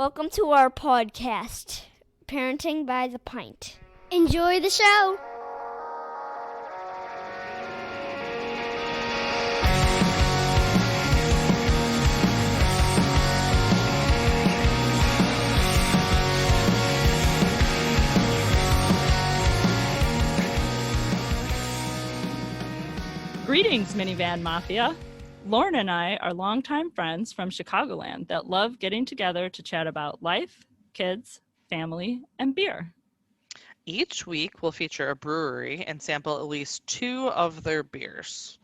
Welcome to our podcast, Parenting by the Pint. Enjoy the show. Greetings, Minivan Mafia. Lauren and I are longtime friends from Chicagoland that love getting together to chat about life, kids, family, and beer. Each week, we'll feature a brewery and sample at least 2 of their beers.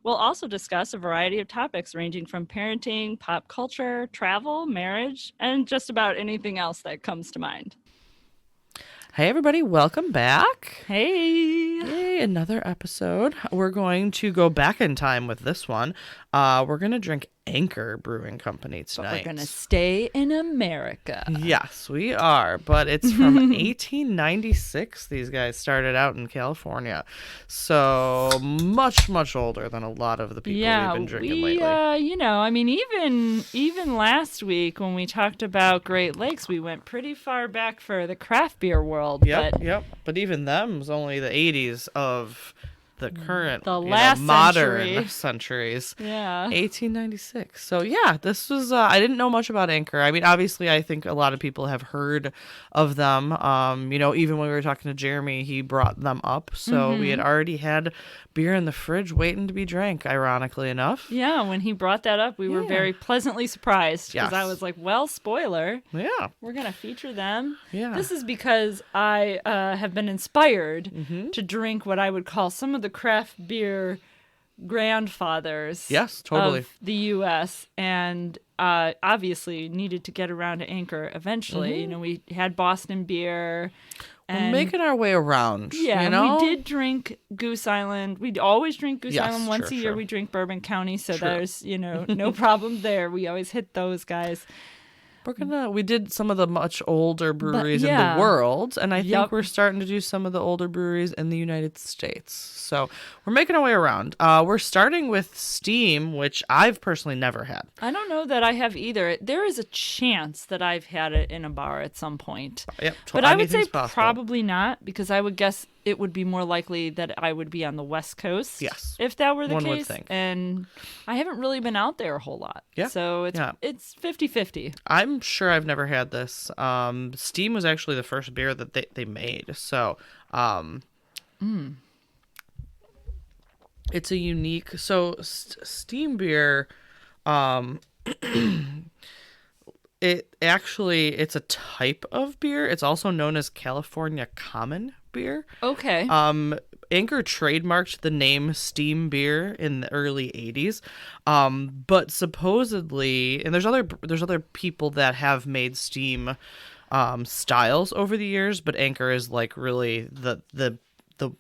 We'll also discuss a variety of topics ranging from parenting, pop culture, travel, marriage, and just about anything else that comes to mind. Hey everybody, welcome back. Hey! Yay, another episode. We're going to go back in time with this one. We're going to drink Anchor Brewing Company tonight. But we're going to stay in America. Yes, we are. But it's from 1896. These guys started out in California. So much, much older than a lot of the people we've been drinking lately. Even last week when we talked about Great Lakes, we went pretty far back for the craft beer world. Yep. But even them was only the 80s of the current, last modern centuries. Yeah. 1896. So yeah, this was, I didn't know much about Anchor. I mean, obviously I think a lot of people have heard of them. Even when we were talking to Jeremy, he brought them up. So we had already had beer in the fridge waiting to be drank, ironically enough. Yeah, when he brought that up, we were very pleasantly surprised because Yes. I was like, well, spoiler. Yeah. We're going to feature them. Yeah. This is because I have been inspired to drink what I would call some of the craft beer grandfathers Yes, totally. of the U.S. and obviously needed to get around to Anchor eventually. We had Boston beer. We're making our way around. Yeah, we did drink Goose Island. We always drink Goose Island once a year. Sure. We drink Bourbon County, so there's, no problem there. We always hit those guys. We did some of the much older breweries in the world, and I think we're starting to do some of the older breweries in the United States. So we're making our way around. We're starting with Steam, which I've personally never had. I don't know that I have either. There is a chance that I've had it in a bar at some point. Yep, but I would say possible. probably not, because I would guess it would be more likely that I would be on the West Coast. Yes. If that were the One would case. think. And I haven't really been out there a whole lot. Yeah. So it's 50-50. I'm sure I've never had this. Steam was actually the first beer that they made. So it's a unique... So Steam beer... It's a type of beer. It's also known as California Common Beer. Okay. Anchor trademarked the name Steam Beer in the early 80s. But supposedly, and there's other people that have made Steam styles over the years, but Anchor is like really the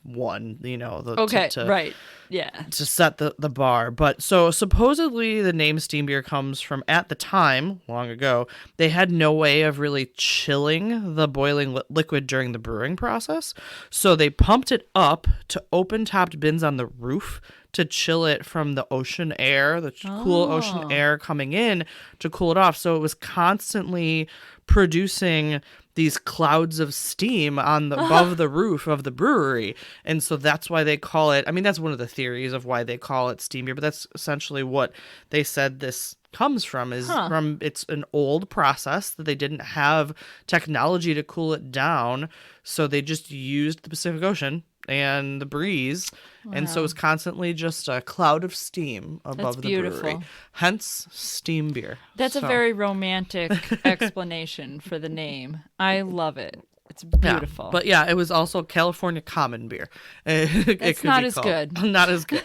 one, right. Yeah. To set the bar. But so supposedly the name Steam Beer comes from, at the time, long ago, they had no way of really chilling the boiling liquid during the brewing process. So they pumped it up to open-topped bins on the roof to chill it from the ocean air, the cool ocean air coming in to cool it off. So it was constantly producing these clouds of steam above the roof of the brewery. And so that's why they call it, I mean, that's one of the theories of why they call it steam beer, but that's essentially what they said this comes from, it's an old process that they didn't have technology to cool it down. So they just used the Pacific Ocean and the breeze. Wow. And so it's constantly just a cloud of steam above the brewery. Hence steam beer. That's a very romantic explanation for the name. I love it. It's beautiful. Yeah. But yeah, it was also California Common Beer. It's not as good. Not as good.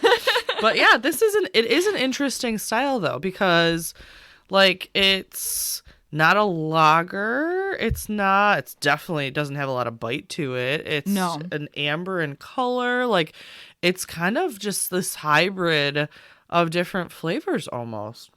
But yeah, it is an interesting style though, because it's not a lager. It definitely doesn't have a lot of bite to it. It's an amber in color. It's kind of just this hybrid of different flavors almost.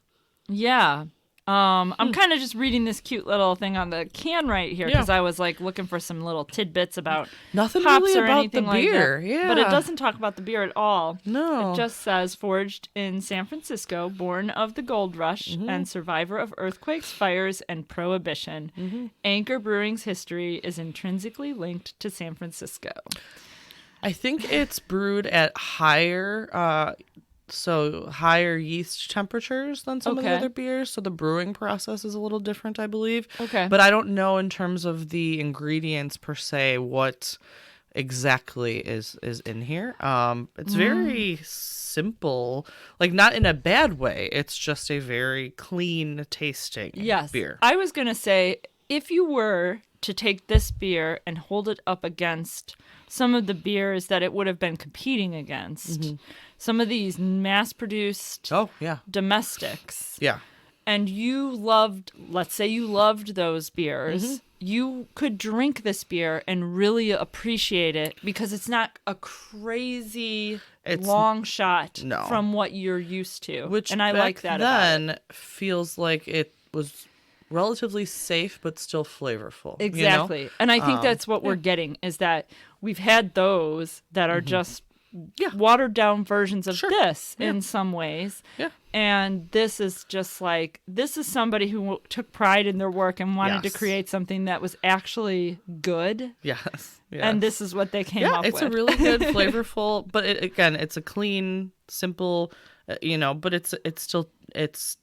Yeah. I'm kind of just reading this cute little thing on the can right here because I was like looking for some little tidbits about Nothing hops really or about anything the like beer. that. Yeah. But it doesn't talk about the beer at all. No. It just says forged in San Francisco, born of the gold rush and survivor of earthquakes, fires, and prohibition. Anchor Brewing's history is intrinsically linked to San Francisco. I think it's brewed at higher yeast temperatures than some of the other beers, so the brewing process is a little different, I believe. Okay. But I don't know in terms of the ingredients per se what exactly is in here. It's very simple, like not in a bad way. It's just a very clean tasting beer. I was going to say, if you were to take this beer and hold it up against some of the beers that it would have been competing against, some of these mass-produced domestics. Yeah. And let's say you loved those beers, you could drink this beer and really appreciate it because it's not a crazy long shot from what you're used to. And I like that about it. Feels like it was relatively safe but still flavorful. Exactly. You know? And I think that's what we're getting is that we've had those that are just watered down versions of this in some ways. Yeah. And this is just like, this is somebody who took pride in their work and wanted to create something that was actually good. Yes. And this is what they came up with. Yeah, it's a really good, flavorful, but it's a clean, simple, but it's still, it's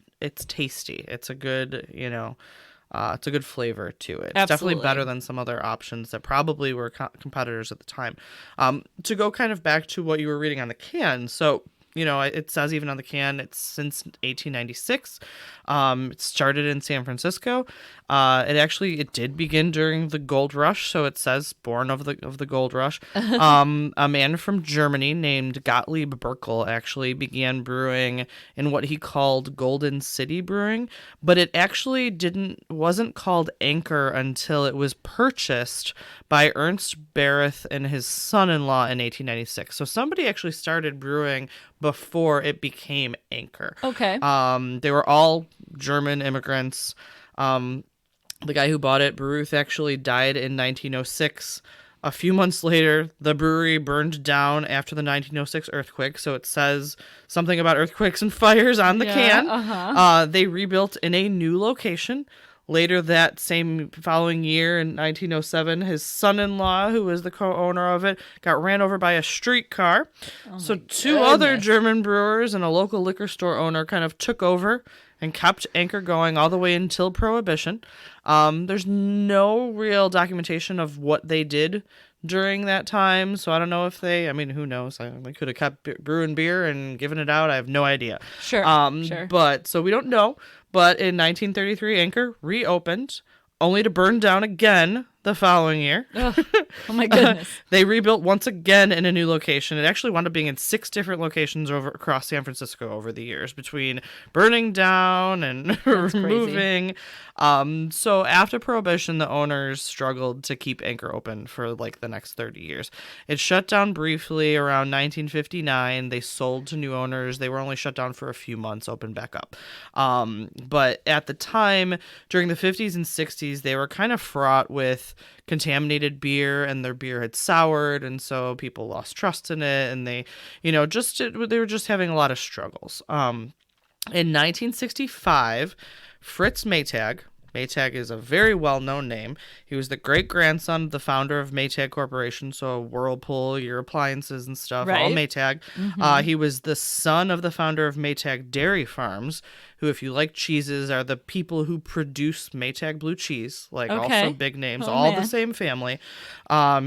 tasty. It's a good, it's a good flavor to it. It's definitely better than some other options that probably were competitors at the time. To go kind of back to what you were reading on the can, so it says even on the can, it's since 1896. It started in San Francisco. It did begin during the gold rush, so it says born of the gold rush. A man from Germany named Gottlieb Berkel actually began brewing in what he called Golden City Brewing, but it actually wasn't called Anchor until it was purchased by Ernst Bareth and his son-in-law in 1896. So somebody actually started brewing before it became Anchor. Okay. They were all German immigrants. The guy who bought it, Baruth, actually died in 1906. A few months later, the brewery burned down after the 1906 earthquake, so it says something about earthquakes and fires on the can. They rebuilt in a new location. Later that same following year in 1907, his son-in-law, who was the co-owner of it, got ran over by a streetcar. So two other German brewers and a local liquor store owner kind of took over and kept Anchor going all the way until Prohibition. There's no real documentation of what they did during that time, so I don't know if who knows? They could have kept brewing beer and given it out. I have no idea. Sure. But so we don't know. But in 1933, Anchor reopened, only to burn down again the following year. Oh my goodness. They rebuilt once again in a new location. It actually wound up being in 6 different locations across San Francisco over the years, between burning down and removing. So after Prohibition, the owners struggled to keep Anchor open for like the next 30 years. It shut down briefly around 1959. They sold to new owners. They were only shut down for a few months, opened back up. But at the time, during the 50s and 60s, they were kind of fraught with contaminated beer, and their beer had soured, and so people lost trust in it, and they were just having a lot of struggles. In 1965, Fritz Maytag is a very well-known name. He was the great-grandson of the founder of Maytag Corporation, so Whirlpool, your appliances and stuff, all Maytag. He was the son of the founder of Maytag Dairy Farms, who, if you like cheeses, are the people who produce Maytag blue cheese, also big names, the same family.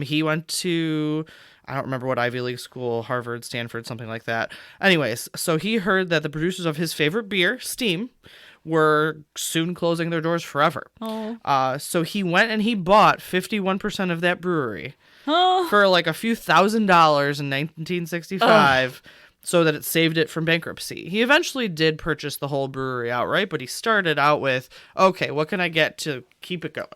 He went to, I don't remember what Ivy League school, Harvard, Stanford, something like that. Anyways, so he heard that the producers of his favorite beer, Steam, were soon closing their doors forever. So he went and he bought 51% of that brewery for like a few $1,000s in 1965. so that it saved it from bankruptcy. He eventually did purchase the whole brewery outright, but he started out with, okay, what can I get to keep it going?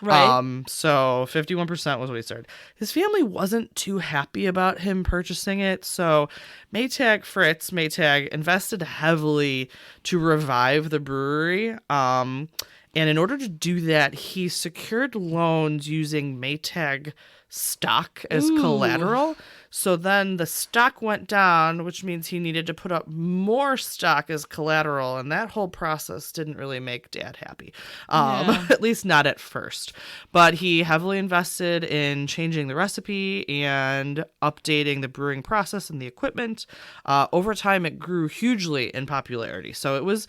Right. So 51% was what he started. His family wasn't too happy about him purchasing it, so Fritz Maytag invested heavily to revive the brewery. And in order to do that, he secured loans using Maytag stock as collateral. So then the stock went down, which means he needed to put up more stock as collateral. And that whole process didn't really make Dad happy, at least not at first. But he heavily invested in changing the recipe and updating the brewing process and the equipment. Over time, it grew hugely in popularity. So it was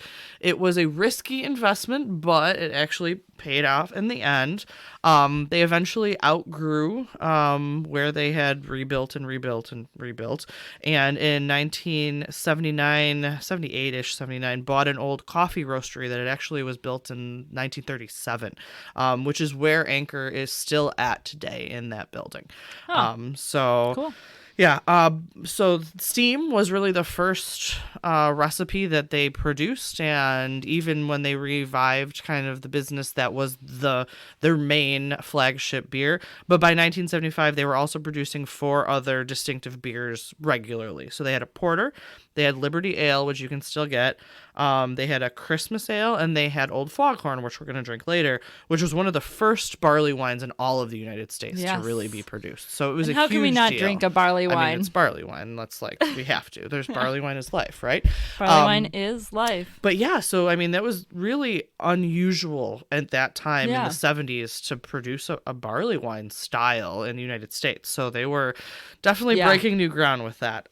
a risky investment, but it actually paid off in the end. They eventually outgrew where they had rebuilt. And in 1979, bought an old coffee roastery that it actually was built in 1937, which is where Anchor is still at today in that building. So cool. Yeah, so steam was really the first recipe that they produced, and even when they revived kind of the business, that was their main flagship beer. But by 1975, they were also producing 4 other distinctive beers regularly. So they had a porter, they had Liberty Ale, which you can still get, they had a Christmas Ale, and they had Old Foghorn, which we're going to drink later, which was one of the first barley wines in all of the United States to really be produced. So it was and a how huge can we not deal. drink a barley wine? I mean, it's barley wine. That's we have to. There's barley wine is life, right? Barley wine is life. But yeah, so I mean, that was really unusual at that time in the 70s to produce a barley wine style in the United States. So they were definitely breaking new ground with that.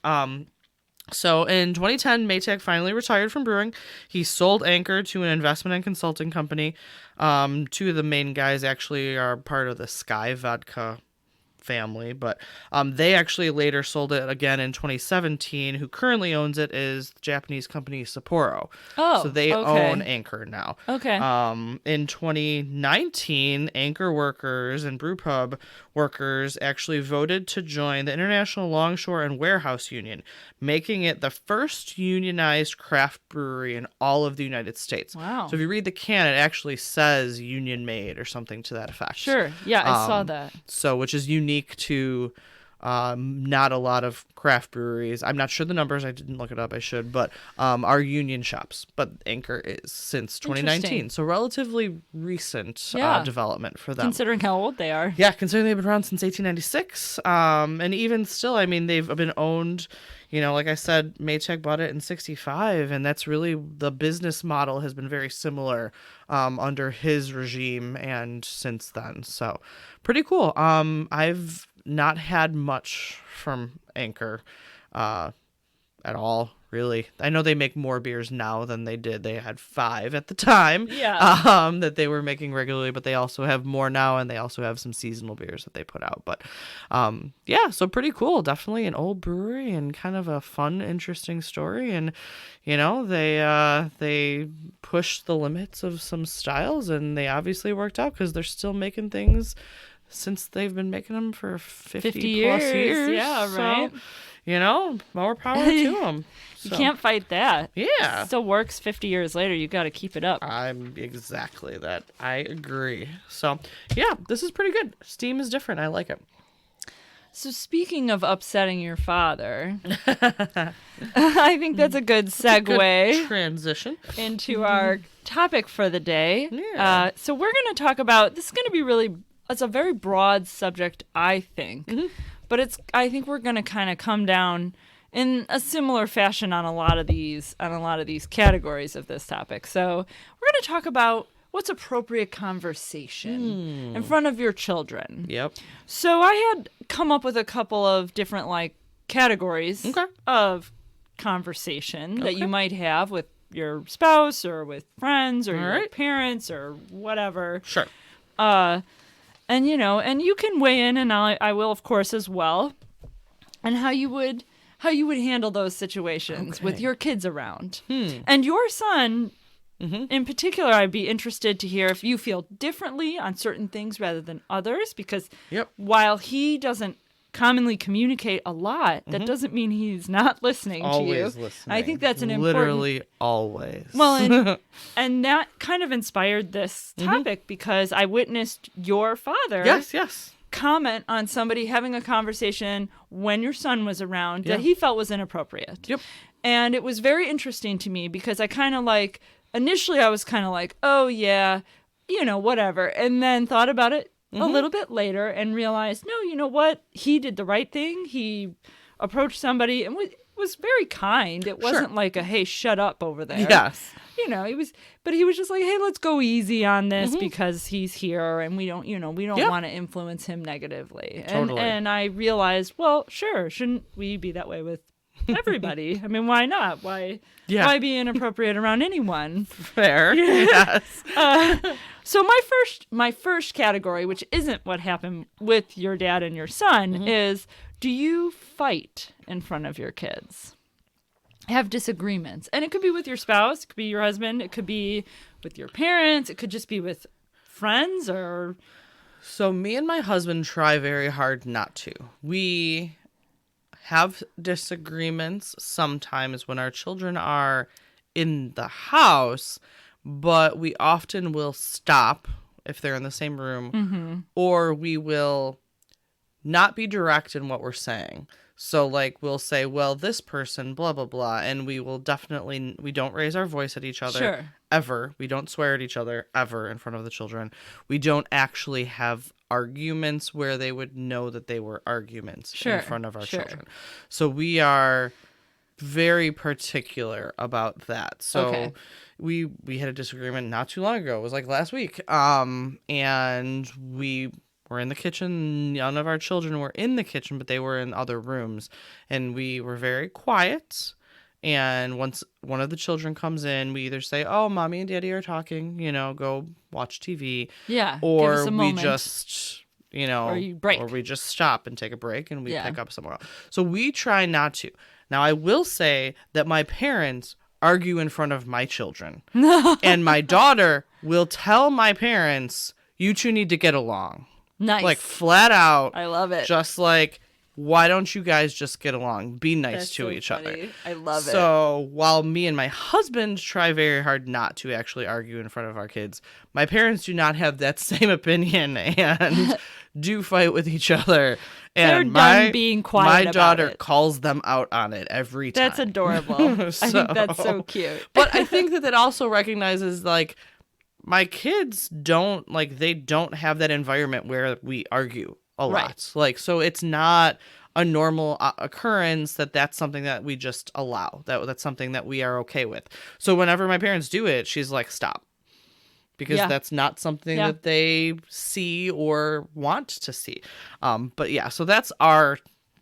So in 2010, Maytag finally retired from brewing. He sold Anchor to an investment and consulting company. 2 of the main guys actually are part of the Sky Vodka family, but they actually later sold it again in 2017. Who currently owns it is the Japanese company Sapporo. So they own Anchor now. In 2019, Anchor workers and brewpub workers actually voted to join the International Longshore and Warehouse Union, making it the first unionized craft brewery in all of the United States. Wow. So if you read the can, it actually says union made or something to that effect. Sure. Yeah, I saw that. So, which is unique to not a lot of craft breweries. I'm not sure the numbers. I didn't look it up. I should. But are union shops. But Anchor is since 2019. So relatively recent development for them. Considering how old they are. Yeah, considering they've been around since 1896. And even still, I mean, they've been owned, like I said, Maytag bought it in 65. And that's really, the business model has been very similar under his regime and since then. So pretty cool. I've not had much from Anchor at all, really. I know they make more beers now than they did. They had 5 at the time that they were making regularly, but they also have more now, and they also have some seasonal beers that they put out. But so pretty cool. Definitely an old brewery and kind of a fun, interesting story. And they pushed the limits of some styles, and they obviously worked out because they're still making things since they've been making them for 50 plus years. Yeah, right. So, more power to them. You can't fight that. Yeah. It still works 50 years later. You got to keep it up. I'm exactly that. I agree. So, yeah, this is pretty good. Steam is different. I like it. So speaking of upsetting your father, I think that's a good segue. Good transition into our topic for the day. Yeah. So we're going to talk about, this is going to be it's a very broad subject, I think. But I think we're going to kind of come down in a similar fashion on a lot of these categories of this topic. So we're going to talk about what's appropriate conversation in front of your children. Yep. So I had come up with a couple of different categories of conversation that you might have with your spouse or with friends or your parents or whatever. Sure. And you can weigh in, and I will, of course, as well, and how you would handle those situations with your kids around. And your son, in particular, I'd be interested to hear if you feel differently on certain things rather than others, because while he doesn't commonly communicate a lot, that doesn't mean he's not listening to you. Always listening. I think that's an literally always. Well, and that kind of inspired this topic because I witnessed your father yes comment on somebody having a conversation when your son was around that he felt was inappropriate. Yep. And it was very interesting to me because I kind of like, initially I was kind of like, oh yeah, you know, whatever. And then thought about it a little bit later and realized, no, you know what? He did the right thing. He approached somebody and was very kind. It wasn't like a, hey, shut up over there. Yes. You know, he was just like, hey, let's go easy on this because he's here and we don't want to influence him negatively. Totally. And I realized, well, sure, shouldn't we be that way with everybody? I mean, why not? Why be inappropriate around anyone? Fair. Yes. So my first category, which isn't what happened with your dad and your son, is, do you fight in front of your kids? Have disagreements? And it could be with your spouse, it could be your husband, it could be with your parents, it could just be with friends or... So me and my husband try very hard not to. We have disagreements sometimes when our children are in the house, but we often will stop if they're in the same room, or we will not be direct in what we're saying. So, like, we'll say, well, this person, blah, blah, blah, and we don't raise our voice at each other, ever. We don't swear at each other, ever, in front of the children. We don't actually have arguments where they would know that they were arguments in front of our children. So we are very particular about that. So we had a disagreement not too long ago. It was like last week. And we were in the kitchen. None of our children were in the kitchen, but they were in other rooms. And we were very quiet. And once one of the children comes in, we either say, oh, mommy and daddy are talking, you know, go watch TV. Yeah. Or give us a we moment. Just, you know, or you break. Or we just stop and take a break and we pick up somewhere else. So we try not to. Now, I will say that my parents argue in front of my children. And my daughter will tell my parents, you two need to get along. Nice. Like, flat out. I love it. Just like, why don't you guys just get along? Be nice to each other. I love it. So while me and my husband try very hard not to actually argue in front of our kids, my parents do not have that same opinion and do fight with each other. And they're done being quiet my daughter about it. Calls them out on it every time. That's adorable. I think that's so cute. But I think that also recognizes, like, my kids don't have that environment where we argue a lot. Right. Like, so it's not a normal occurrence that's something that we just allow. That's something that we are okay with. So whenever my parents do it, she's like, stop. Because that's not something that they see or want to see. But yeah, so that's our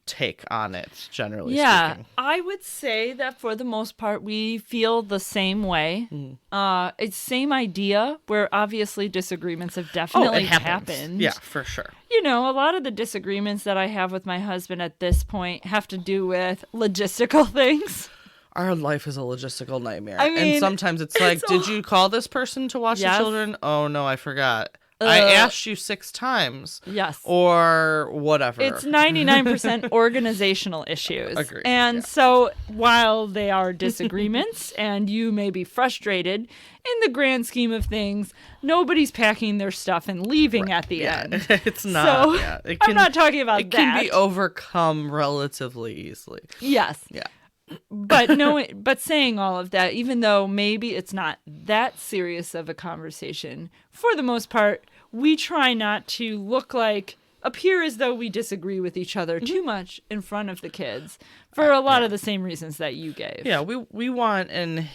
take on it, generally speaking. I would say that for the most part we feel the same way. It's same idea where obviously disagreements have definitely happened. Yeah, for sure. You know, a lot of the disagreements that I have with my husband at this point have to do with logistical things. Our life is a logistical nightmare. I mean, and sometimes it's like, did you call this person to watch the children? Oh no, I forgot. I asked you 6 times. Yes. Or whatever. It's 99% organizational issues. Agreed. And so while they are disagreements and you may be frustrated, in the grand scheme of things, nobody's packing their stuff and leaving at the end. It's not. So I'm not talking about it that. It can be overcome relatively easily. Yes. Yeah. But saying all of that, even though maybe it's not that serious of a conversation, for the most part, we try not to appear as though we disagree with each other too much in front of the kids for a lot of the same reasons that you gave. Yeah, we want, and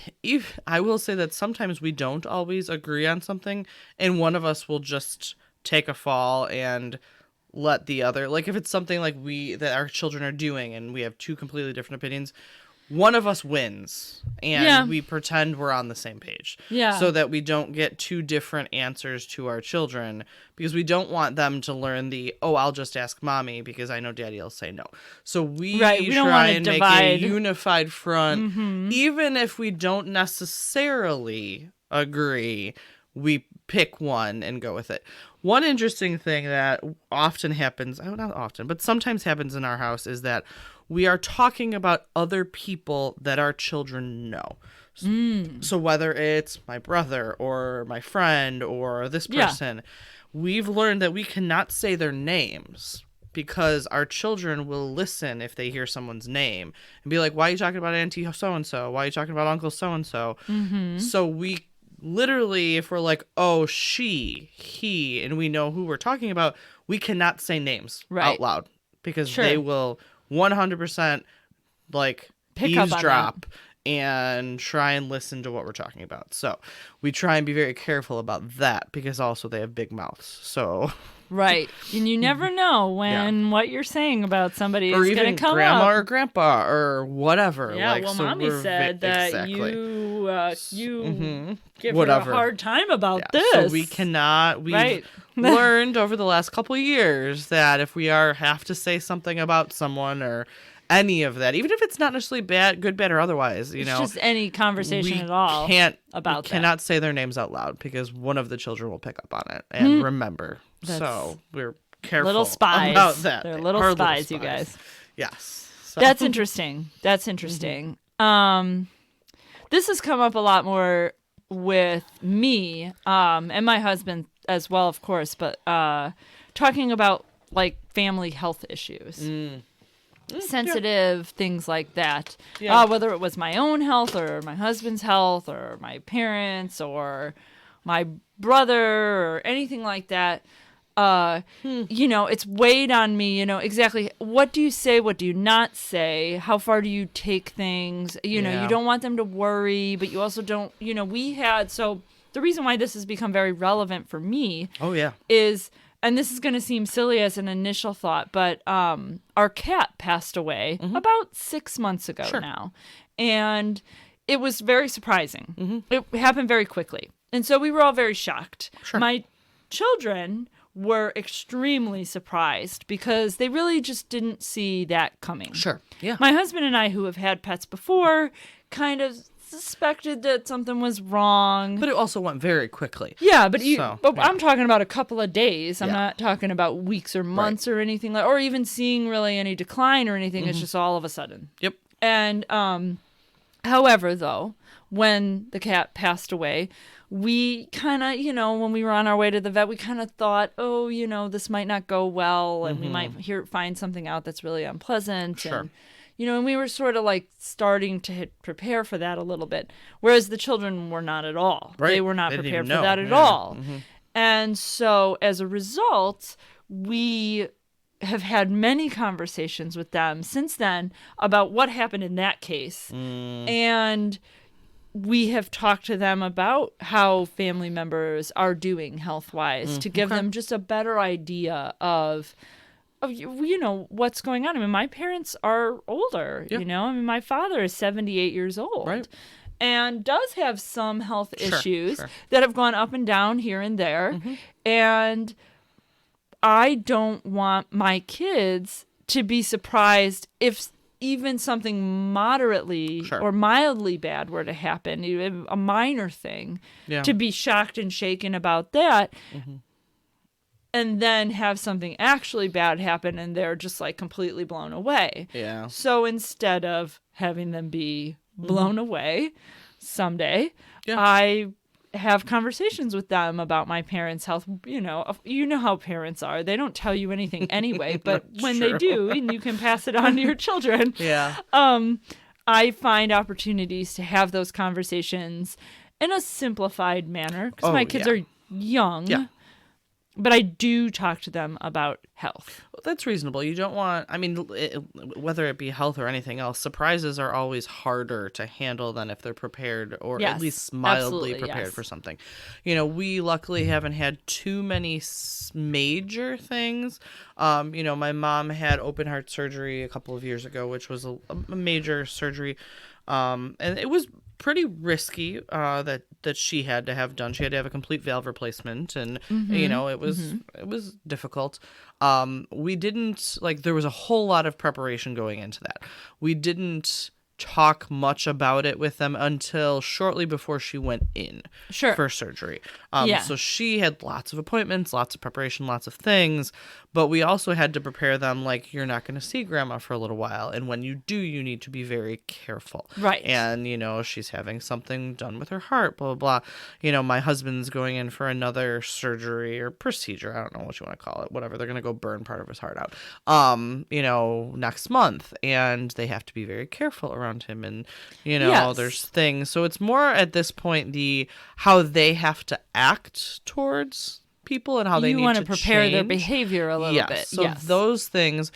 I will say that sometimes we don't always agree on something, and one of us will just take a fall and let the other, like if it's something like that our children are doing and we have 2 completely different opinions, one of us wins and we pretend we're on the same page. Yeah. So that we don't get 2 different answers to our children, because we don't want them to learn I'll just ask mommy because I know daddy will say no. So we try and make a unified front, even if we don't necessarily agree. we pick one and go with it. One interesting thing that often happens, not often, but sometimes happens in our house is that we are talking about other people that our children know. So whether it's my brother or my friend or this person, we've learned that we cannot say their names because our children will listen if they hear someone's name and be like, why are you talking about Auntie so-and-so? Why are you talking about Uncle so-and-so? So we literally, if we're like, oh, she, he, and we know who we're talking about, we cannot say names out loud because they will 100% like pick up eavesdrop and try and listen to what we're talking about. So we try and be very careful about that because also they have big mouths. So right, and you never know when what you're saying about somebody or is going to come grandma up. or grandpa or whatever. Yeah, like, well, so Mommy said that you give her a hard time about this. So we cannot. We've learned over the last couple of years that if we have to say something about someone or any of that, even if it's not necessarily bad, good, bad, or otherwise, it's just any conversation at all cannot say their names out loud because one of the children will pick up on it and remember. So we're careful little spies about that. They're little spies, you guys. Yes. So. That's interesting. This has come up a lot more with me and my husband as well, of course, but talking about like family health issues. Sensitive things like that, whether it was my own health or my husband's health or my parents or my brother or anything like that. It's weighed on me, exactly what do you say, what do you not say, how far do you take things, you don't want them to worry, but you also don't, so the reason why this has become very relevant for me is, and this is going to seem silly as an initial thought, but our cat passed away about 6 months ago now. And it was very surprising. It happened very quickly. And so we were all very shocked. My children were extremely surprised because they really just didn't see that coming. My husband and I, who have had pets before, kind of suspected that something was wrong. But it also went very quickly. Yeah, but I'm talking about a couple of days. I'm not talking about weeks or months or anything like, or even seeing really any decline or anything. It's just all of a sudden. Yep. And however, though, when the cat passed away, we kind of, when we were on our way to the vet, we kind of thought, oh, this might not go well, and we might find something out that's really unpleasant. And, and we were sort of like starting to prepare for that a little bit, whereas the children were not at all. They were not prepared for that at all. And so as a result, we have had many conversations with them since then about what happened in that case. And we have talked to them about how family members are doing health-wise to give them just a better idea of what's going on. I mean, my parents are older, my father is 78 years old and does have some health issues that have gone up and down here and there. And I don't want my kids to be surprised if even something moderately or mildly bad were to happen, even a minor thing, to be shocked and shaken about that. And then have something actually bad happen and they're just like completely blown away. So instead of having them be blown away someday, I have conversations with them about my parents' health. You know how parents are. They don't tell you anything anyway, but when they do, and you can pass it on to your children. I find opportunities to have those conversations in a simplified manner because my kids are young. But I do talk to them about health. Well, that's reasonable. You don't want, whether it be health or anything else, surprises are always harder to handle than if they're prepared or at least mildly prepared for something. We luckily haven't had too many major things. My mom had open heart surgery a couple of years ago, which was a major surgery. And it was pretty risky that she had to have done. She had to have a complete valve replacement, and it was difficult. We didn't there was a whole lot of preparation going into that. We didn't talk much about it with them until shortly before she went in for surgery. So she had lots of appointments, lots of preparation, lots of things, but we also had to prepare them like, you're not going to see grandma for a little while. And when you do, you need to be very careful. Right. And, she's having something done with her heart, blah, blah, blah. My husband's going in for another surgery or procedure. I don't know what you want to call it, whatever. They're going to go burn part of his heart out, next month. And they have to be very careful around him. And, there's things. So it's more at this point, how they have to act towards people and how they need to want to prepare their change. behavior a little bit. So those things,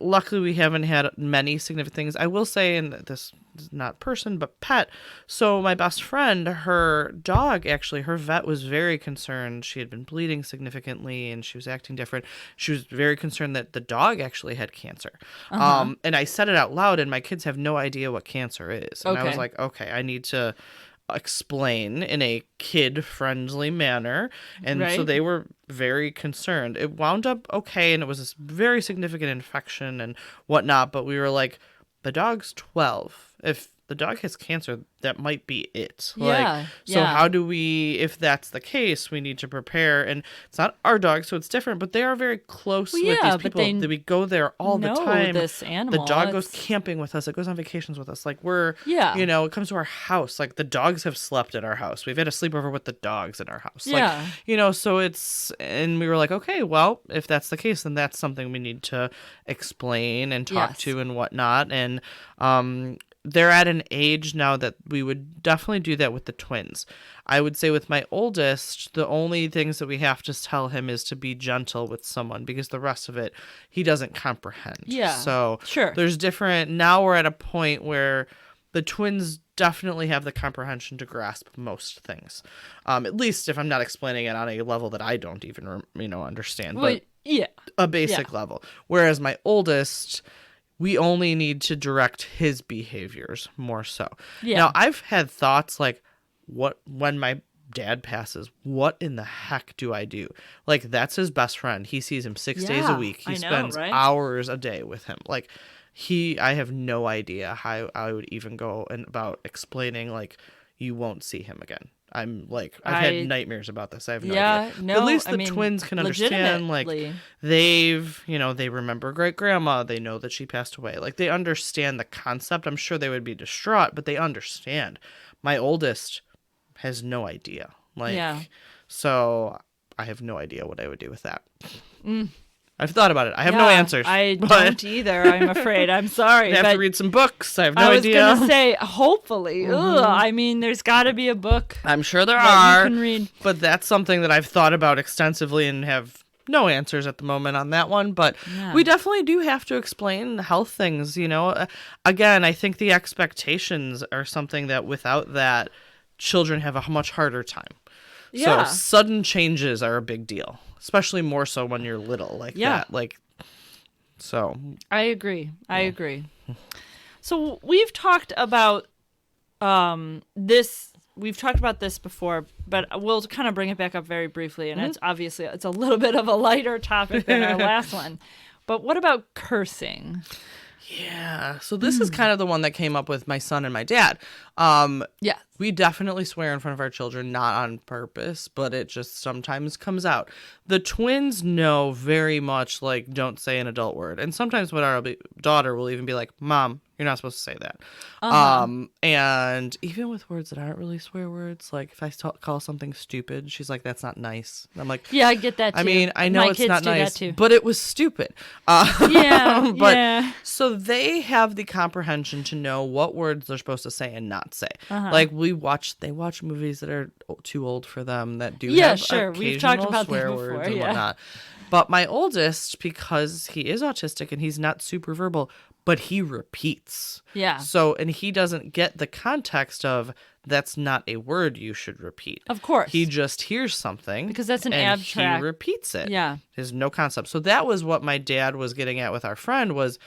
luckily we haven't had many significant things. I will say, and this is not person, but pet. So my best friend, her dog, actually, her vet was very concerned. She had been bleeding significantly and she was acting different. She was very concerned that the dog actually had cancer. And I said it out loud, and my kids have no idea what cancer is. And I was like, okay, I need to explain in a kid-friendly manner, and so they were very concerned. It wound up okay, and it was this very significant infection and whatnot, but we were like, the dog's 12. If the dog has cancer, that might be it. So how do we, if that's the case, we need to prepare. And it's not our dog, so it's different, but they are very close with these people. That we go there all the time. This animal. The dog goes camping with us. It goes on vacations with us. Like, we're, it comes to our house. Like, the dogs have slept at our house. We've had a sleepover with the dogs in our house. Yeah. So it's, and we were like, okay, well, if that's the case, then that's something we need to explain and talk to and whatnot. And, they're at an age now that we would definitely do that with the twins. I would say with my oldest, the only things that we have to tell him is to be gentle with someone, because the rest of it, he doesn't comprehend. Yeah. So there's different, now we're at a point where the twins definitely have the comprehension to grasp most things. At least if I'm not explaining it on a level that I don't even, understand. But a basic level. Whereas my oldest, we only need to direct his behaviors more so. Yeah. Now, I've had thoughts like, when my dad passes, what in the heck do I do? Like, that's his best friend. He sees him 6 days a week. He spends hours a day with him. Like, I have no idea how I would even go about explaining, like, you won't see him again. I'm like, I've had nightmares about this. I have no idea. No, but at least the twins can understand, like, they remember great grandma. They know that she passed away. Like, they understand the concept. I'm sure they would be distraught, but they understand. My oldest has no idea. Like, so I have no idea what I would do with that. I've thought about it. I have no answers. I don't either, I'm afraid. I'm sorry. I have to read some books. I have no idea. I was going to say, hopefully. I mean, there's got to be a book. I'm sure there are. You can read. But that's something that I've thought about extensively and have no answers at the moment on that one. But we definitely do have to explain health things, Again, I think the expectations are something that without that, children have a much harder time. So sudden changes are a big deal. Especially more so when you're little that. Like, so. I agree. So we've talked about this. We've talked about this before, but we'll kind of bring it back up very briefly. And it's obviously, it's a little bit of a lighter topic than our last one. But what about cursing? Yeah. So this is kind of the one that came up with my son and my dad. We definitely swear in front of our children, not on purpose, but it just sometimes comes out. The twins know very much, like, don't say an adult word. And sometimes when our daughter will even be like, Mom, you're not supposed to say that. And even with words that aren't really swear words, like if I call something stupid, she's like, that's not nice. And I'm like, yeah, I get that too. I mean, I know it's not nice, but it was stupid. So they have the comprehension to know what words they're supposed to say and not say. Like, they watch movies that are too old for them, that do have We've talked about swear that words before, and whatnot. But my oldest, because he is autistic and he's not super verbal, but he repeats. Yeah. So, and he doesn't get the context of that's not a word you should repeat. Of course. He just hears something. Because that's an and abstract. He repeats it. Yeah. There's no concept. So that was what my dad was getting at with our friend, was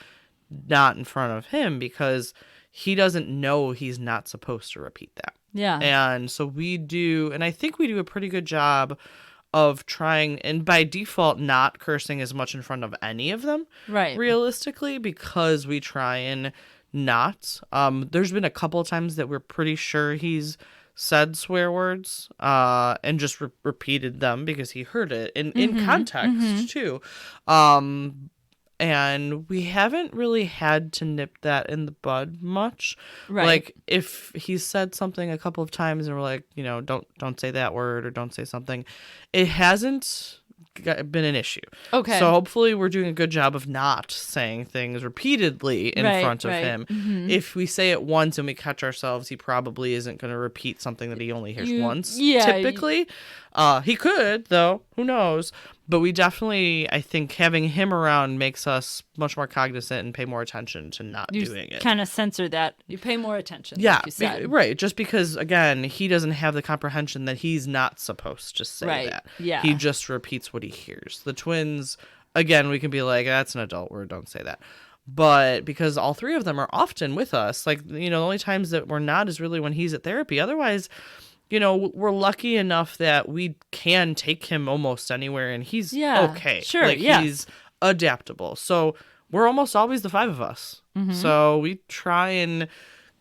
not in front of him, because he doesn't know he's not supposed to repeat that. Yeah. And so we do, and I think we do a pretty good job of trying, and by default, not cursing as much in front of any of them. Right. Realistically, because we try and not. There's been a couple of times that we're pretty sure he's said swear words and just repeated them because he heard it in context too. And we haven't really had to nip that in the bud much. Right. Like if he's said something a couple of times and we're like, don't say that word or don't say something, it hasn't been an issue. Okay. So hopefully we're doing a good job of not saying things repeatedly in front of him. Mm-hmm. If we say it once and we catch ourselves, he probably isn't going to repeat something that he only hears once. Yeah. Typically. He could, though. Who knows? But we definitely, I think, having him around makes us much more cognizant and pay more attention to not doing it. Kind of censor that. You pay more attention. Yeah, like you said. Right. Just because, again, he doesn't have the comprehension that he's not supposed to say that. Yeah. He just repeats what he hears. The twins, again, we can be like, that's an adult word, don't say that. But because all three of them are often with us, like, the only times that we're not is really when he's at therapy. Otherwise, we're lucky enough that we can take him almost anywhere and he's okay. Sure, like, he's adaptable. So we're almost always the five of us. Mm-hmm. So we try and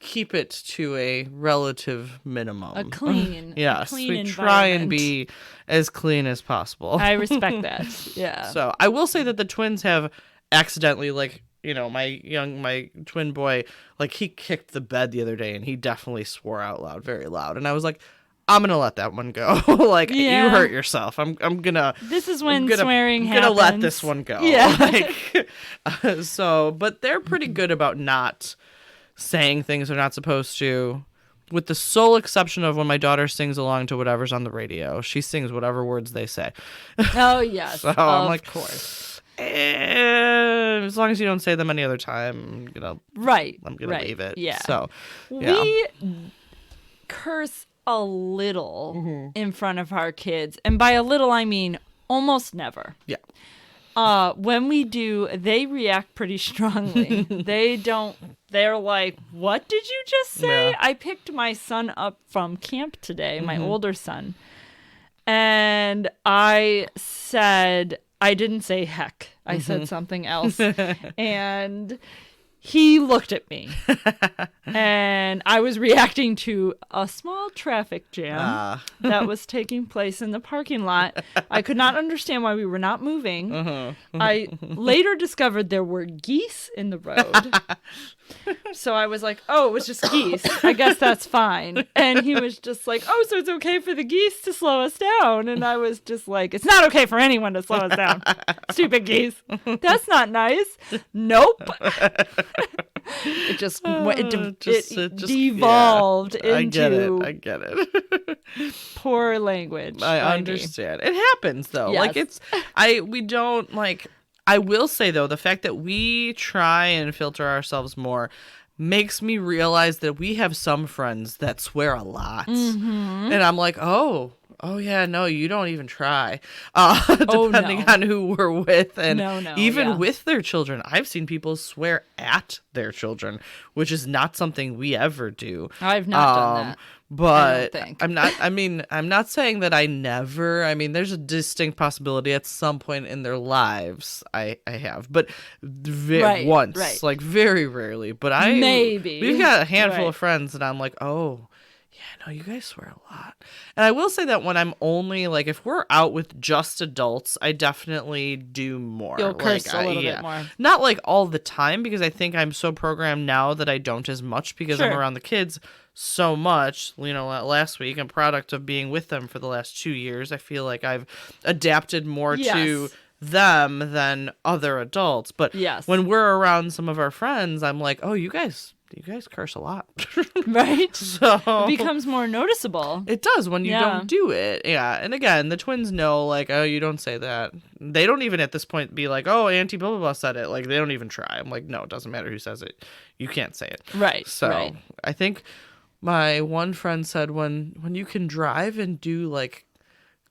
keep it to a relative minimum. A clean we try and be as clean as possible. I respect that. Yeah. So I will say that the twins have accidentally, like, my twin boy, like, he kicked the bed the other day and he definitely swore out loud, very loud. And I was like, I'm gonna let that one go. Like, you hurt yourself. I'm gonna. This is when swearing happens. I'm gonna let this one go. Yeah. But they're pretty good about not saying things they're not supposed to, with the sole exception of when my daughter sings along to whatever's on the radio. She sings whatever words they say. Oh yes, so I'm of like, course. As long as you don't say them any other time, I'm gonna leave it. Yeah. So yeah. We curse a little in front of our kids, and by a little I mean almost never. Yeah. When we do, they react pretty strongly. They're like, what did you just say? Yeah. I picked my son up from camp today, my older son, and I didn't say heck. I said something else. And he looked at me. And I was reacting to a small traffic jam that was taking place in the parking lot. I could not understand why we were not moving. I later discovered there were geese in the road. So I was like, oh, it was just geese. I guess that's fine. And he was just like, oh, so it's okay for the geese to slow us down. And I was just like, it's not okay for anyone to slow us down. Stupid geese. That's not nice. Nope. It just devolved into I get it. poor language. I understand. It happens though. Yes. Like we don't like. I will say though, the fact that we try and filter ourselves more makes me realize that we have some friends that swear a lot, and I'm like, oh yeah, no, you don't even try. Depending on who we're with, and even with their children, I've seen people swear at their children, which is not something we ever do. I've not done that. But I'm not saying that I never. I mean, there's a distinct possibility at some point in their lives I have, but once, like very rarely. But we've got a handful of friends that I'm like, oh, yeah, no, you guys swear a lot. And I will say that when I'm only like, if we're out with just adults, I definitely do more. You'll curse a little bit more. Not like all the time, because I think I'm so programmed now that I don't as much because I'm around the kids so much. Last week, I'm a product of being with them for the last 2 years. I feel like I've adapted more to them than other adults. But when we're around some of our friends, I'm like, oh, you guys curse a lot. Right? So it becomes more noticeable. It does when you don't do it. Yeah. And again, the twins know, like, oh, you don't say that. They don't even at this point be like, oh, Auntie blah, blah, blah said it. Like, they don't even try. I'm like, no, it doesn't matter who says it. You can't say it. Right. So I think my one friend said when you can drive and do, like,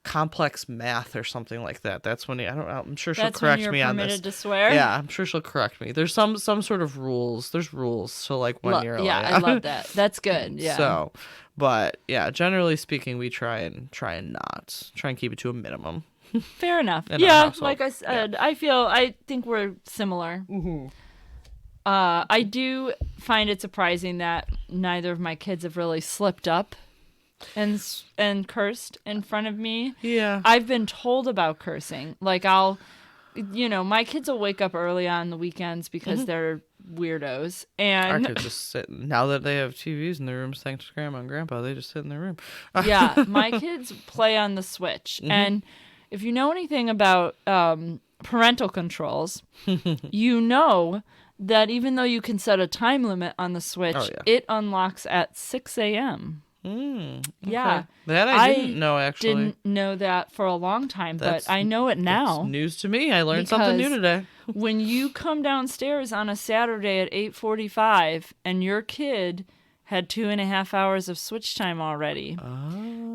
complex math or something like that, that's when I'm sure she'll correct me on this. Permitted to swear? Yeah, I'm sure she'll correct me. There's some sort of rules. There's rules to like when you're yeah, I love that. That's good. Yeah. So, but yeah, generally speaking, we try and keep it to a minimum. Fair enough. Yeah, like I said, I think we're similar. I do find it surprising that neither of my kids have really slipped up and cursed in front of me. Yeah. I've been told about cursing. Like my kids will wake up early on the weekends because they're weirdos. And our kids just sit. Now that they have TVs in their rooms, thanks to Grandma and Grandpa, they just sit in their room. yeah, my kids play on the Switch. And if you know anything about parental controls, you know that even though you can set a time limit on the Switch, it unlocks at 6 a.m. Okay. Yeah. That I didn't know, actually. Didn't know that for a long time, but I know it now. That's news to me. I learned something new today. When you come downstairs on a Saturday at 8:45 and your kid had 2.5 hours of Switch time already,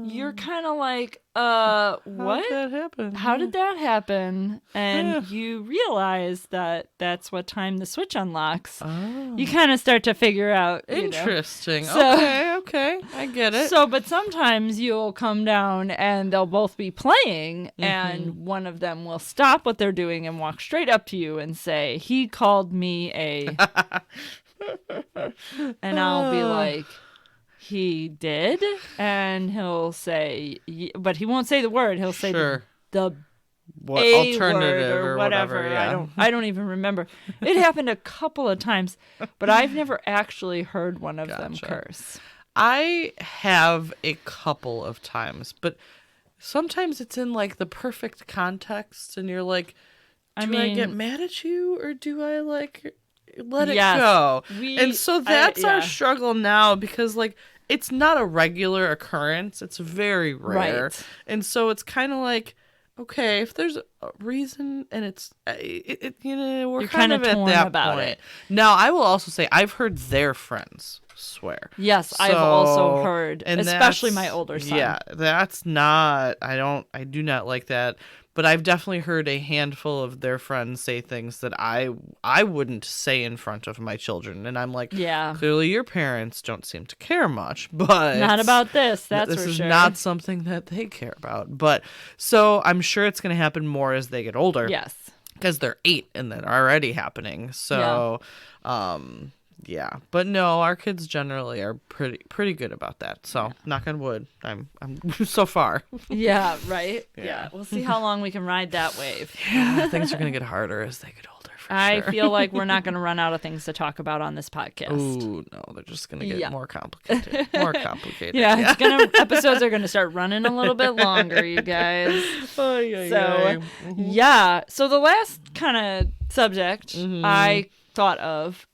you're kind of like, what? How did that happen? How did that happen? And you realize that that's what time the Switch unlocks. You kind of start to figure out. Interesting. So, okay. I get it. So, but sometimes you'll come down and they'll both be playing and one of them will stop what they're doing and walk straight up to you and say, he called me a... and I'll be like, he did? And he'll say, but he won't say the word. He'll say the what a alternative word or whatever. Yeah. I don't even remember. It happened a couple of times, but I've never actually heard one of them curse. I have a couple of times, but sometimes it's in like the perfect context and you're like, do I get mad at you or do I like let it go? And so that's our struggle now because like it's not a regular occurrence. It's very rare. Right. And so it's kind of like, okay, if there's a reason and it's, we're You're kind of at that about point. it. Now, I will also say I've heard their friends swear. Yes, I've also heard, especially my older son. Yeah, that's not, I do not like that. But I've definitely heard a handful of their friends say things that I wouldn't say in front of my children. And I'm like, clearly your parents don't seem to care much. But not about this, that's for sure. This is not something that they care about. But so I'm sure it's going to happen more as they get older. Yes. Because they're 8 and they're already happening. So, yeah, but no, our kids generally are pretty good about that. So, knock on wood, I'm so far. Yeah, right. Yeah, we'll see how long we can ride that wave. Yeah, things are gonna get harder as they get older. I feel like we're not gonna run out of things to talk about on this podcast. Ooh, no, they're just gonna get more complicated. More complicated. Yeah, episodes are gonna start running a little bit longer, you guys. So the last kind of subject I thought of,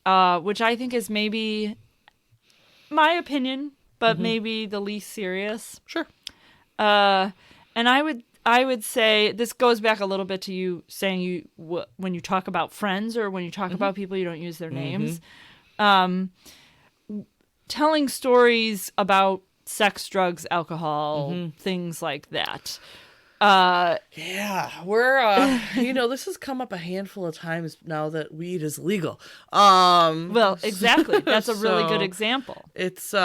which I think is maybe my opinion, but maybe the least serious. Sure. And I would say this goes back a little bit to you saying when you talk about friends or when you talk about people, you don't use their names. Telling stories about sex, drugs, alcohol, things like that. We're this has come up a handful of times now that weed is legal. Well, exactly. That's a really good example. It's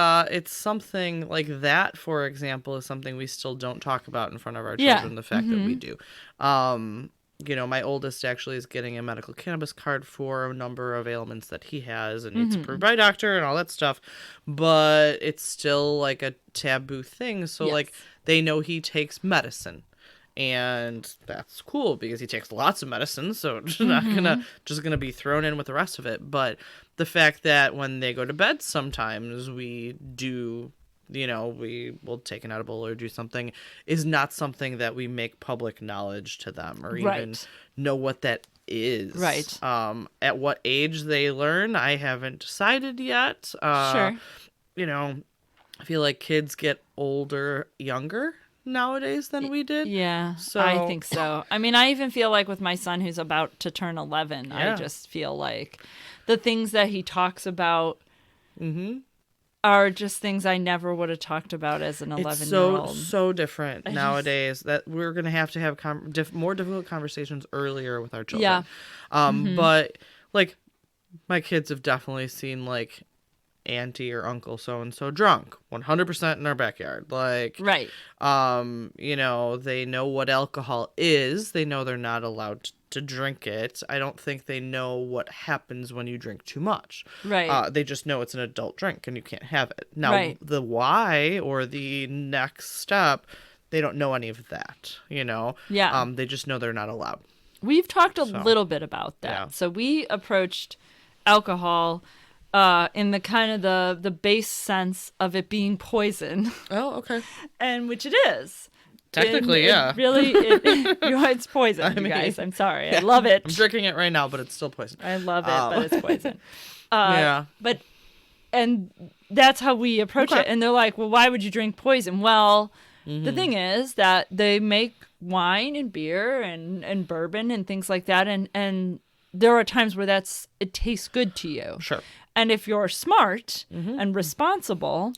something like that, for example, is something we still don't talk about in front of our children, the fact that we do. My oldest actually is getting a medical cannabis card for a number of ailments that he has, and it's approved by a doctor and all that stuff, but it's still like a taboo thing. So like they know he takes medicine. And that's cool because he takes lots of medicine, so it's not gonna be thrown in with the rest of it. But the fact that when they go to bed, sometimes we do, we will take an edible or do something, is not something that we make public knowledge to them or even know what that is. Right. At what age they learn, I haven't decided yet. Sure. I feel like kids get younger nowadays than we did. Yeah, so I think so. I mean, I even feel like with my son who's about to turn 11, I just feel like the things that he talks about are just things I never would have talked about as an 11-year-old. It's so different nowadays that we're going to have more difficult conversations earlier with our children. Yeah. But like my kids have definitely seen like auntie or uncle so-and-so drunk 100% in our backyard. Like, right. They know what alcohol is. They know they're not allowed to to drink it. I don't think they know what happens when you drink too much. Right. They just know it's an adult drink and you can't have it. Now, Right. the why or the next step, they don't know any of that, Yeah. They just know they're not allowed. We've talked a little bit about that. Yeah. So we approached alcohol in the kind of the base sense of it being poison. Oh, okay. And which it is. Technically, yeah. It's poison, you guys. I'm sorry. Yeah. I love it. I'm drinking it right now, but it's still poison. I love it, but it's poison. Yeah. And that's how we approach it. And they're like, well, why would you drink poison? Well, the thing is that they make wine and beer and bourbon and things like that. And there are times where it tastes good to you. Sure. And if you're smart and responsible,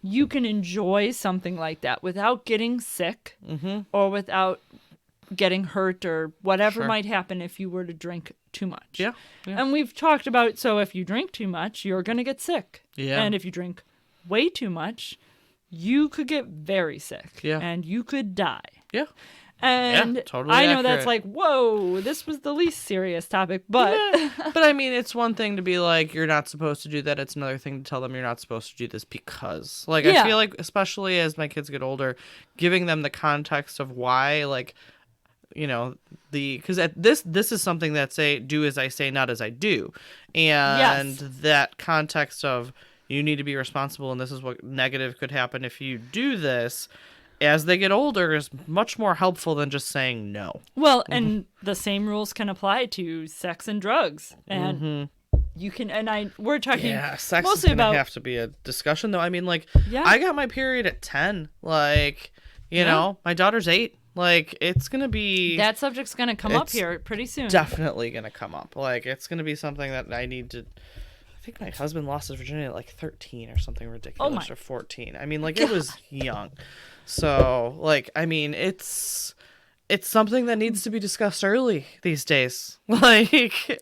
you can enjoy something like that without getting sick or without getting hurt or whatever might happen if you were to drink too much. Yeah. And we've talked about, so if you drink too much, you're going to get sick. Yeah. And if you drink way too much, you could get very sick. Yeah. And you could die. Yeah. And totally I know accurate. that's like, whoa, this was the least serious topic, but But I mean, it's one thing to be like, you're not supposed to do that. It's another thing to tell them you're not supposed to do this because. Like, I feel like, especially as my kids get older, giving them the context of why, like, because this is something that's do as I say, not as I do. And that context of you need to be responsible and this is what negative could happen if you do this. As they get older, is much more helpful than just saying no. Well, and the same rules can apply to sex and drugs, and you can. And we're talking sex mostly is gonna about have to be a discussion, though. I mean, like, Yeah. I got my period at 10. Like, my daughter's 8. Like, it's gonna be that subject's going to come up It's here pretty soon. definitely gonna come up. Like, it's gonna be something that I need to. I think my husband lost his virginity at like 13 or something ridiculous, or 14. I mean, like, it was young. So, like, I mean, it's something that needs to be discussed early these days, like,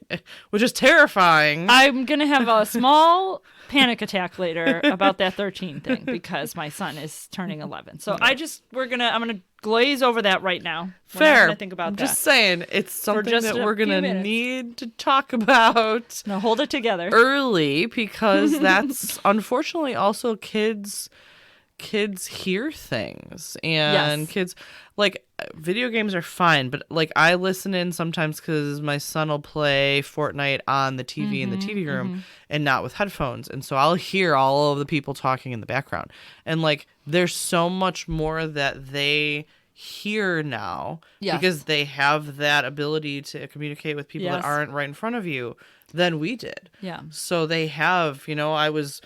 which is terrifying. I'm going to have a small panic attack later about that 13 thing because my son is turning 11. So I'm going to glaze over that right now. We're not gonna think about I'm that. just saying, it's something just that a we're going few to minutes. need to talk about Now hold it together. early because that's unfortunately also kids hear things and kids like video games are fine, but like I listen in sometimes because my son will play Fortnite on the TV in the TV room and not with headphones, and so I'll hear all of the people talking in the background, and like there's so much more that they hear now because they have that ability to communicate with people that aren't right in front of you than we did. So they have, I was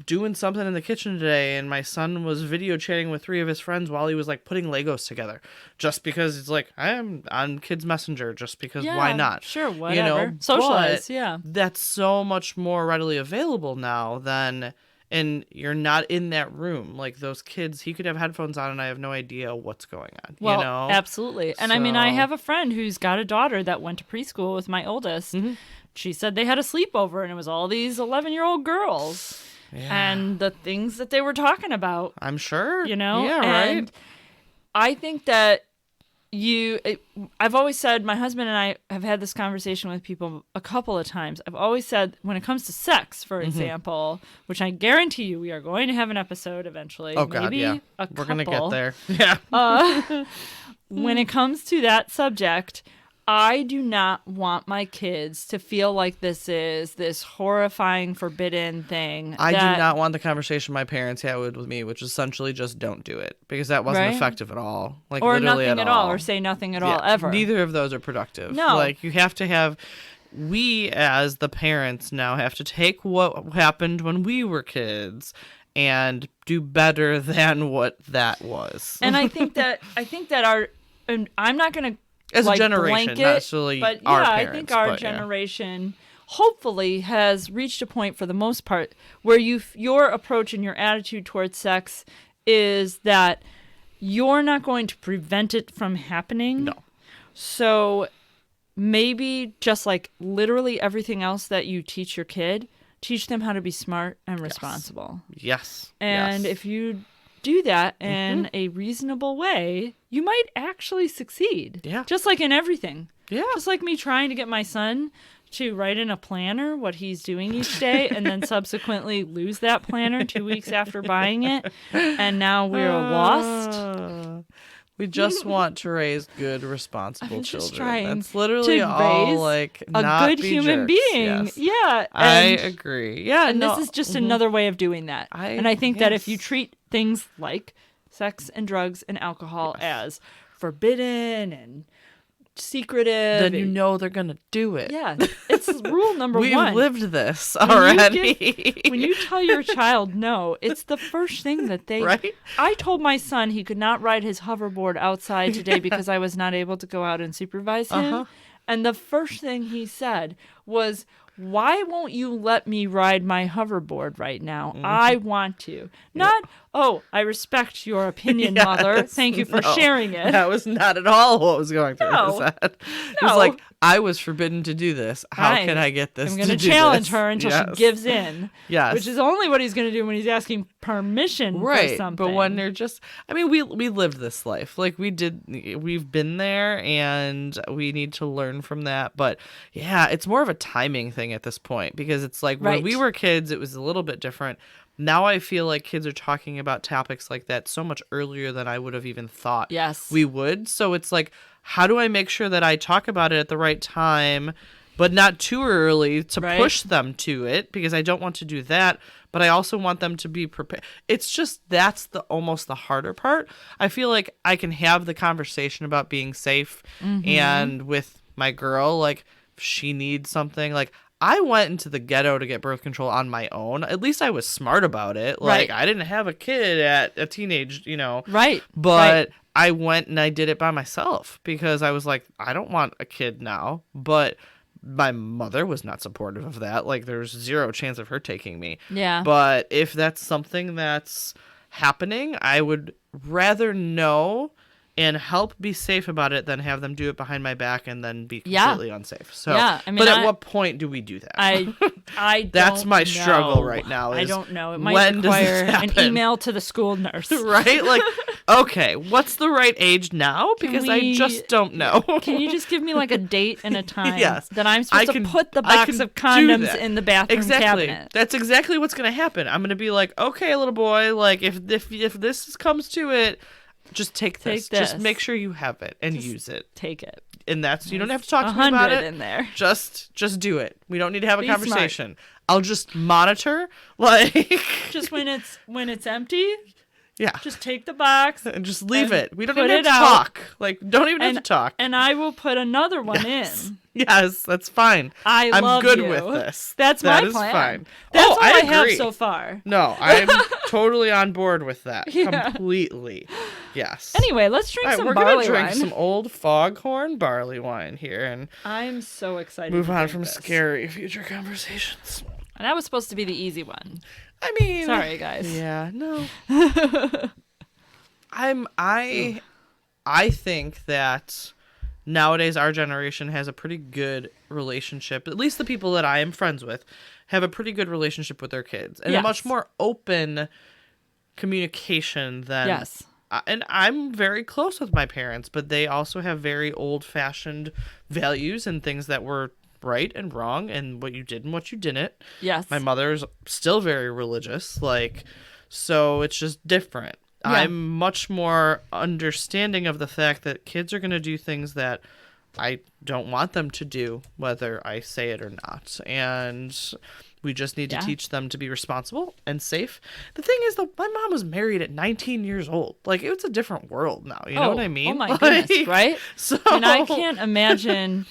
doing something in the kitchen today and my son was video chatting with 3 of his friends while he was like putting Legos together, just because it's like I am on Kids Messenger, just because why not? Sure, whatever. Socialize, that's so much more readily available now than, and you're not in that room. Like those kids, he could have headphones on and I have no idea what's going on. Well, absolutely. And I mean, I have a friend who's got a daughter that went to preschool with my oldest. She said they had a sleepover and it was all these 11-year-old girls. And the things that they were talking about. I'm sure. Yeah, right. And I think that I've always said, my husband and I have had this conversation with people a couple of times. I've always said, when it comes to sex, for example, which I guarantee you we are going to have an episode eventually. Oh, God, maybe a We're going to get there. When it comes to that subject, I do not want my kids to feel like this is this horrifying, forbidden thing. I do not want the conversation my parents had with me, which is essentially just don't do it, because that wasn't effective at all. Like, or literally nothing at all, or say nothing at all, ever. Neither of those are productive. No. Like, you have to have, we as the parents now have to take what happened when we were kids and do better than what that was. And I think that and I'm not going to, as like, a generation, blanket, not necessarily but our I parents. think our generation hopefully has reached a point, for the most part, where your approach and your attitude towards sex is that you're not going to prevent it from happening. No. So maybe just like literally everything else that you teach your kid, teach them how to be smart and responsible. Yes. And if you do that in a reasonable way, you might actually succeed. Yeah. Just like in everything. Yeah. Just like me trying to get my son to write in a planner what he's doing each day and then subsequently lose that planner 2 weeks after buying it. And now we're lost. We just want to raise good, responsible I'm children. just trying That's literally to all, raise like, a not good be human jerks. being. Yes. Yeah. I agree. Yeah, And no. this is just another way of doing that. I think that if you yes. treat things like sex and drugs and alcohol as forbidden and secretive, then you know they're going to do it. Yeah, it's rule number We've one. lived this already. When you tell your child no, it's the first thing that they... Right? I told my son he could not ride his hoverboard outside today because I was not able to go out and supervise him. And the first thing he said was, why won't you let me ride my hoverboard right now? I want to. Not, oh, I respect your opinion, Mother. Thank you for sharing it. That was not at all what was going through his head. It was like, I was forbidden to do this. How can I get this I'm to going do to challenge this? her until she gives in. Yes. Which is only what he's going to do when he's asking permission for something. But when they're just, I mean, we lived this life. Like we've been there and we need to learn from that. But yeah, it's more of a timing thing at this point because it's like when we were kids, it was a little bit different. Now I feel like kids are talking about topics like that so much earlier than I would have even thought we would. So it's like, how do I make sure that I talk about it at the right time, but not too early to push them to it because I don't want to do that, but I also want them to be prepared. It's just that's almost the harder part. I feel like I can have the conversation about being safe and with my girl, like if she needs something, like I went into the ghetto to get birth control on my own. At least I was smart about it. Like I didn't have a kid at a teenage, but I went and I did it by myself because I was like, I don't want a kid now. But my mother was not supportive of that. Like there's zero chance of her taking me. Yeah. But if that's something that's happening, I would rather know and help be safe about it than have them do it behind my back and then be completely unsafe. So, I mean, but at what point do we do that? I that's my know. struggle right now. I don't know. It might require an email to the school nurse. Right? Like, okay, what's the right age now? Because I just don't know. Can you just give me like a date and a time Yes. that I'm supposed to put the box of condoms in the bathroom cabinet? That's exactly what's going to happen. I'm going to be like, okay, little boy, like if this comes to it, just take this. Just make sure you have it and use it. Take it. And that's, you don't have to talk to me about it. in there. Just do it. We don't need to have a conversation. Smart. I'll just monitor, like just when it's empty. Yeah. Just take the box and just leave it. We don't even have to talk. Like, don't even have to talk. And I will put another one in. Yes, that's fine. I'm good with this. That's my plan. Fine. That's all I have so far. No, I'm totally on board with that. Completely. Yes. Anyway, let's drink some barley wine. We're going to drink some old foghorn barley wine here. And I'm so excited move on from scary future conversations. And that was supposed to be the easy one. I mean, sorry guys. Yeah, no. I think that nowadays our generation has a pretty good relationship. At least the people that I am friends with have a pretty good relationship with their kids and a much more open communication than and I'm very close with my parents, but they also have very old-fashioned values and things that were right and wrong and what you did and what you didn't. Yes. My mother's still very religious, so it's just different. Yeah. I'm much more understanding of the fact that kids are going to do things that I don't want them to do, whether I say it or not. And we just need to teach them to be responsible and safe. The thing is, though, my mom was married at 19 years old. Like, it's a different world now. You know what I mean? Oh, my goodness, right? So... And I can't imagine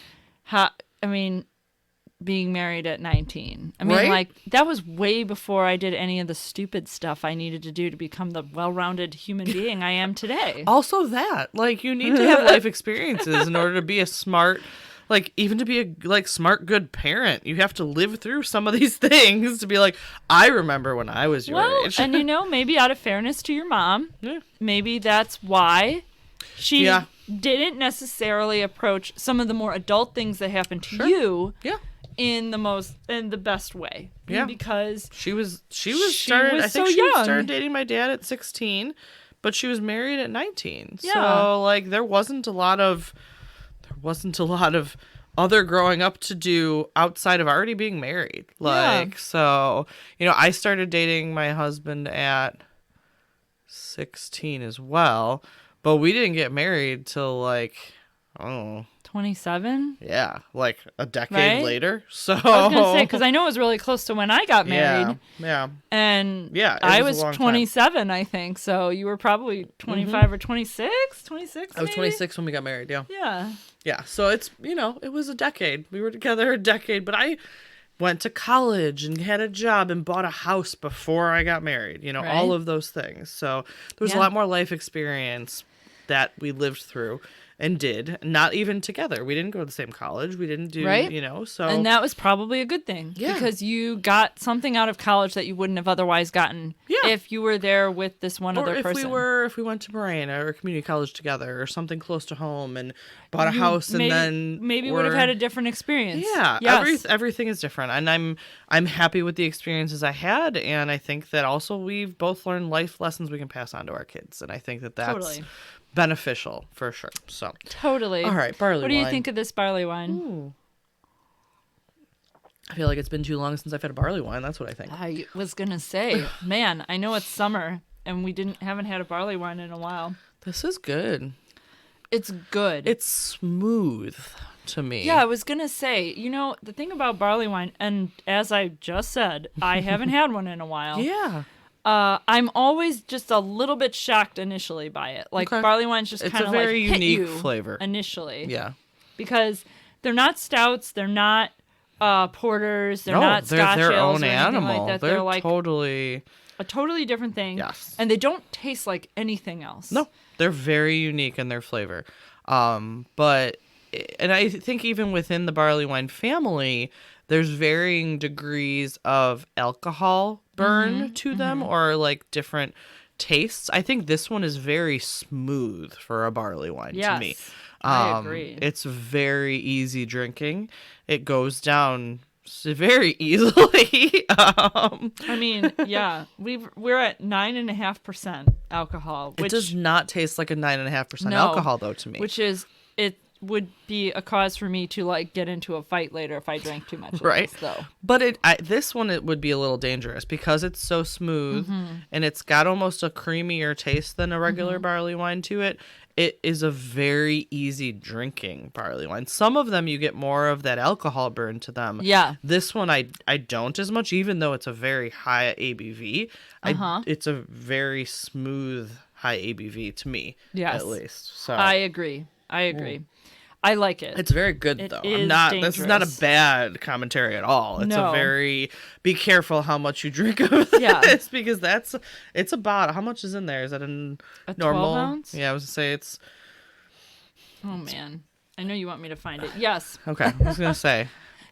being married at 19. I mean, that was way before I did any of the stupid stuff I needed to do to become the well-rounded human being I am today. Also that, you need to have life experiences in order to be a smart, even to be a, smart, good parent. You have to live through some of these things to be like, I remember when I was your age. And maybe out of fairness to your mom, maybe that's why she didn't necessarily approach some of the more adult things that happened to you. Yeah. In the best way. Yeah. Because she started dating my dad at 16, but she was married at 19. Yeah. So there wasn't a lot of wasn't a lot of other growing up to do outside of already being married. So, I started dating my husband at 16 as well, but we didn't get married till like, 27? Yeah, like a decade later. So I was going to say, because I know it was really close to when I got married. Yeah. And I was 27, I think. So you were probably 25 or 26? 26, I was 26 when we got married, yeah. Yeah. Yeah, so it's, it was a decade. We were together a decade, but I went to college and had a job and bought a house before I got married, all of those things. So there was a lot more life experience that we lived through and did, not even together. We didn't go to the same college. We didn't do, so. And that was probably a good thing. Yeah. Because you got something out of college that you wouldn't have otherwise gotten if you were there with this one other person. If we went to Marina or community college together or something close to home and bought a house and then maybe would have had a different experience. Yeah. Yes. Everything is different. And I'm happy with the experiences I had. And I think that also we've both learned life lessons we can pass on to our kids. And I think that that's totally beneficial for sure. So totally. All right, barley wine. What do you think of this barley wine? Ooh. I feel like it's been too long since I've had a barley wine. That's what I think. I was gonna say, man, I know it's summer and we haven't had a barley wine in a while. This is good. It's good. It's smooth to me. Yeah, I was gonna say, the thing about barley wine, and as I just said, I haven't had one in a while. Yeah. I'm always just a little bit shocked initially by it. Like barley wine's just kind of like very hit unique you flavor initially. Yeah. Because they're not stouts, they're not porters, they're not Scotch their ales own or anything animal. like that. They're like totally a totally different thing. Yes. And they don't taste like anything else. No, they're very unique in their flavor. But I think even within the barley wine family, there's varying degrees of alcohol burn to them or like different tastes. I think this one is very smooth for a barley wine to me. I agree. It's very easy drinking. It goes down very easily. I mean, yeah, we're at 9.5% alcohol. It does not taste like a 9.5% alcohol though to me. Which is would be a cause for me to like get into a fight later if I drank too much of right this, though. But this one it would be a little dangerous because it's so smooth and it's got almost a creamier taste than a regular barley wine to it. It is a very easy drinking barley wine. Some of them you get more of that alcohol burn to them. Yeah. This one I don't as much, even though it's a very high ABV. It's a very smooth high ABV to me, at least. So I agree. I like it. It's very good though. This is not a bad commentary at all. It's a very be careful how much you drink of this because it's about how much is in there? Is that a normal 12 ounce? Yeah, I was gonna say it's Oh man. I know you want me to find it. Yes. Okay. I was gonna say.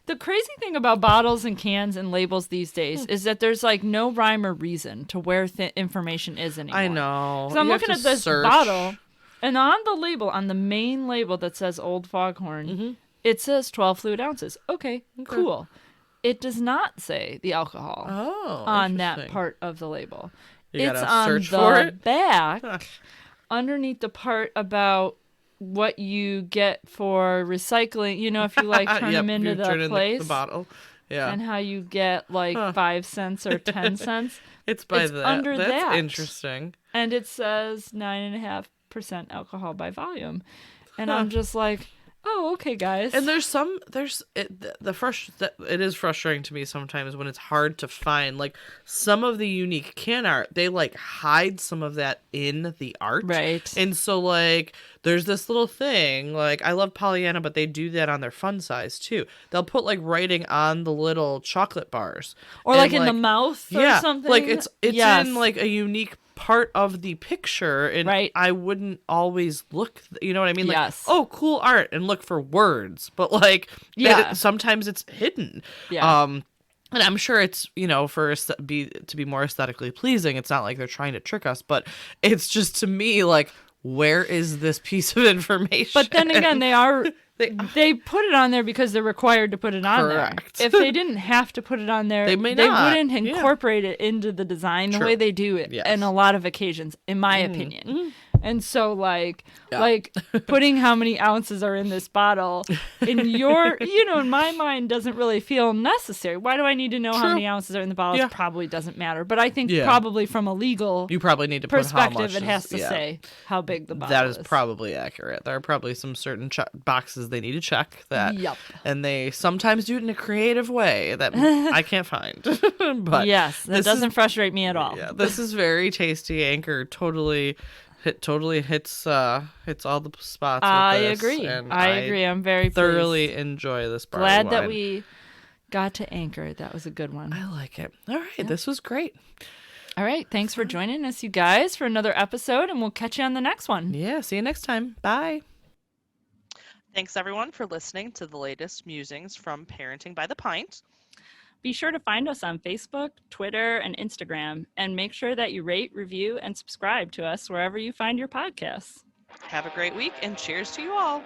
The crazy thing about bottles and cans and labels these days is that there's like no rhyme or reason to where information is anymore. I know. So I'm looking at this bottle. And on the label, on the main label that says Old Foghorn, it says 12 fluid ounces. Okay, cool. It does not say the alcohol on that part of the label. It's on the back, underneath the part about what you get for recycling. If you like turn them into the place. The bottle. Yeah. And how you get like 5 cents or 10 cents. It's by that. Under That's that. interesting. And it says 9.5% alcohol by volume, and I'm just like, oh, okay, guys. And it is frustrating to me sometimes when it's hard to find like some of the unique can art. They like hide some of that in the art, right? And so like there's this little thing like I love Pollyanna, but they do that on their fun size too. They'll put like writing on the little chocolate bars, or like in the mouth, or something. Like it's in like a unique part of the picture, and I wouldn't always look, you know what I mean? Like, oh, cool art, and look for words, but like, sometimes it's hidden. Yeah. And I'm sure it's, to be more aesthetically pleasing. It's not like they're trying to trick us, but it's just to me like, where is this piece of information? But then again, they put it on there because they're required to put it on there. If they didn't have to put it on there, they wouldn't incorporate it into the design the way they do it in a lot of occasions, in my opinion. And so like putting how many ounces are in this bottle in your, in my mind doesn't really feel necessary. Why do I need to know how many ounces are in the bottle? It probably doesn't matter. But I think probably from a legal you probably need to put perspective, how much it has to say how big the bottle that is. That is probably accurate. There are probably some certain boxes they need to check that. Yep. And they sometimes do it in a creative way that I can't find. But yes, that doesn't frustrate me at all. Yeah, this is very tasty. Anchor totally hits all the spots. I with this, agree. and I agree. I'm very thoroughly pleased. Enjoy this barley Glad wine. that we got to Anchor. That was a good one. I like it. All right, this was great. All right, thanks for joining us, you guys, for another episode, and we'll catch you on the next one. Yeah, see you next time. Bye. Thanks, everyone, for listening to the latest musings from Parenting by the Pint. Be sure to find us on Facebook, Twitter, and Instagram, and make sure that you rate, review, and subscribe to us wherever you find your podcasts. Have a great week, and cheers to you all.